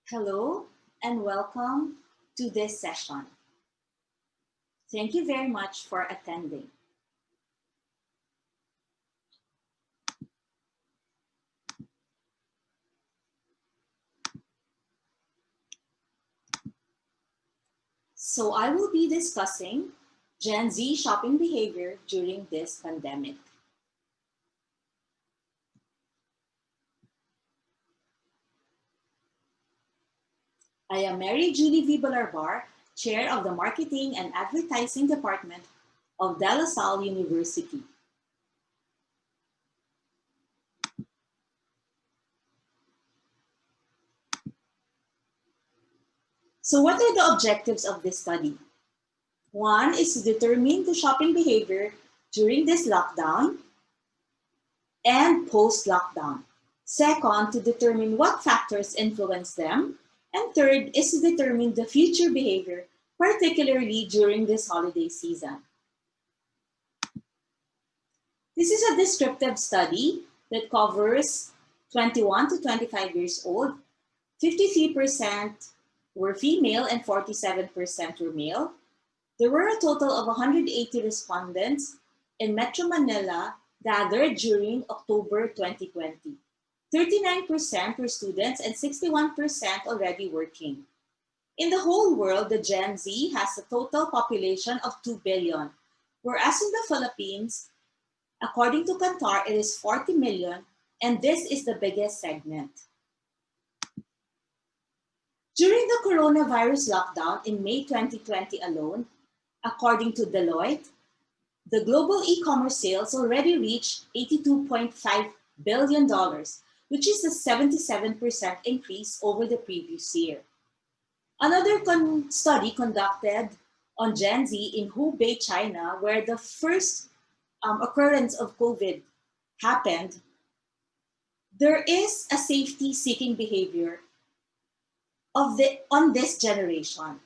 Hello and welcome to this session. Thank you very much for attending. So I will be discussing Gen Z shopping behavior during this pandemic. I am Mary Julie V. Balarbar, Chair of the Marketing and Advertising Department of Salle University. So what are the objectives of this study? One is to determine the shopping behavior during this lockdown and post-lockdown. Second, to determine what factors influence them. And third is to determine the future behavior, particularly during this holiday season. This is a descriptive study that covers 21 to 25 years old. 53% were female and 47% were male. There were a total of 180 respondents in Metro Manila gathered during October 2020. 39% were students and 61% already working. In the whole world, the Gen Z has a total population of 2 billion, whereas in the Philippines, according to Kantar, it is 40 million, and this is the biggest segment. During the coronavirus lockdown in May 2020 alone, according to Deloitte, the global e-commerce sales already reached $82.5 billion, which is a 77% increase over the previous year. Another study conducted on Gen Z in Hubei, China, where the first occurrence of COVID happened, there is a safety-seeking behavior on this generation.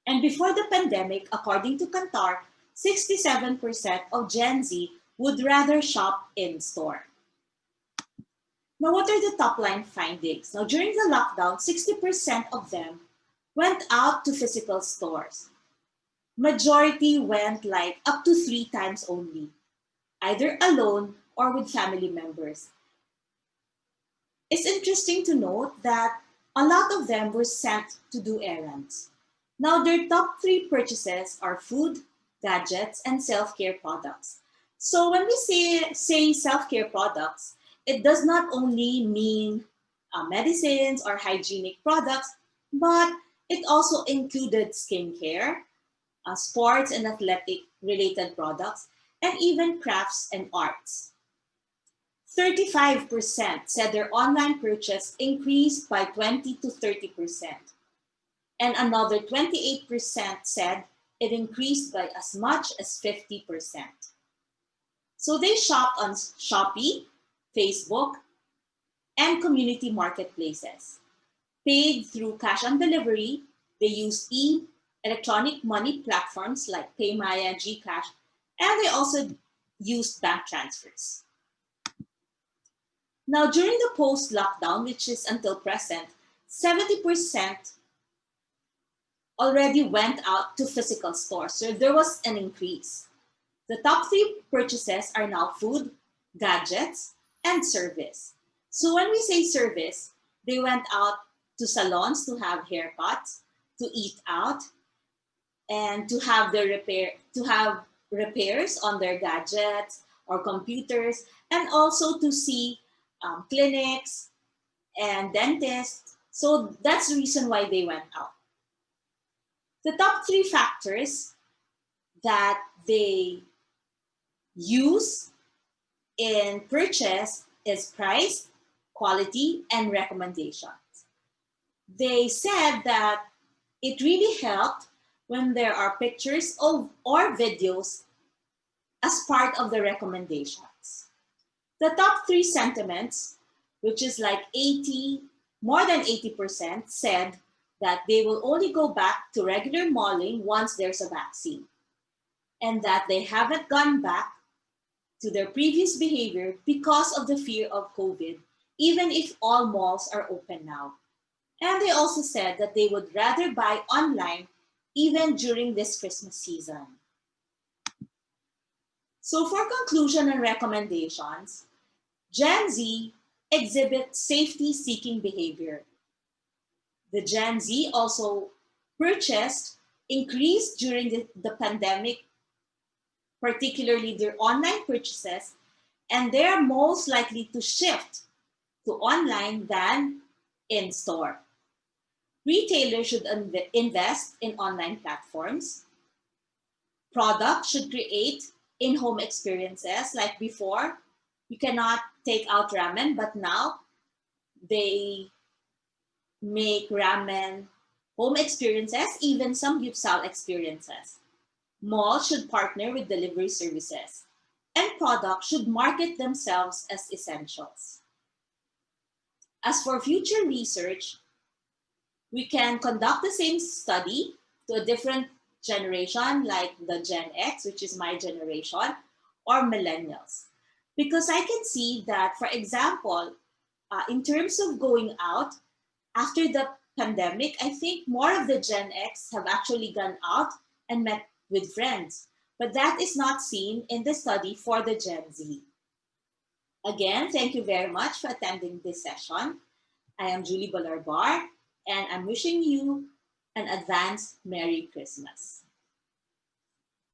And before the pandemic, according to Kantar, 67% of Gen Z would rather shop in store. Now, what are the top line findings? Now, during the lockdown, 60% of them went out to physical stores. Majority went like up to 3 times only, either alone or with family members. It's interesting to note that a lot of them were sent to do errands. Now, their top 3 purchases are food, gadgets, and self-care products. So when we say self-care products, it does not only mean medicines or hygienic products, but it also included skincare, sports and athletic related products, and even crafts and arts. 35% said their online purchase increased by 20 to 30%. And another 28% said it increased by as much as 50%. So they shopped on Shopee, Facebook, and community marketplaces. Paid through cash on delivery, they used electronic money platforms like PayMaya, GCash, and they also used bank transfers. Now, during the post-lockdown, which is until present, 70% already went out to physical stores. So there was an increase. The top 3 purchases are now food, gadgets, and service. So when we say service, they went out to salons to have haircuts, to eat out, and to have repairs on their gadgets or computers, and also to see clinics and dentists. So that's the reason why they went out. The top 3 factors that they use in purchase is price, quality, and recommendations. They said that it really helped when there are pictures or videos as part of the recommendations. The top 3 sentiments, which is like more than 80%, said that they will only go back to regular malling once there's a vaccine, and that they haven't gone back to their previous behavior because of the fear of COVID, even if all malls are open now. And they also said that they would rather buy online even during this Christmas season. So, for conclusion and recommendations, Gen Z exhibits safety seeking behavior. The Gen Z also purchased increased during the pandemic, particularly their online purchases, and they're most likely to shift to online than in store. Retailers should invest in online platforms. Products should create in home experiences. Like before, you cannot take out ramen, but now they make ramen home experiences, even some gipsal experiences. Malls should partner with delivery services, and products should market themselves as essentials. As for future research, we can conduct the same study to a different generation, like the Gen X, which is my generation, or millennials. Because I can see that, for example, in terms of going out, after the pandemic, I think more of the Gen X have actually gone out and met with friends. But that is not seen in the study for the Gen Z. Again, thank you very much for attending this session. I am Julie Balarbar, and I'm wishing you an advanced Merry Christmas.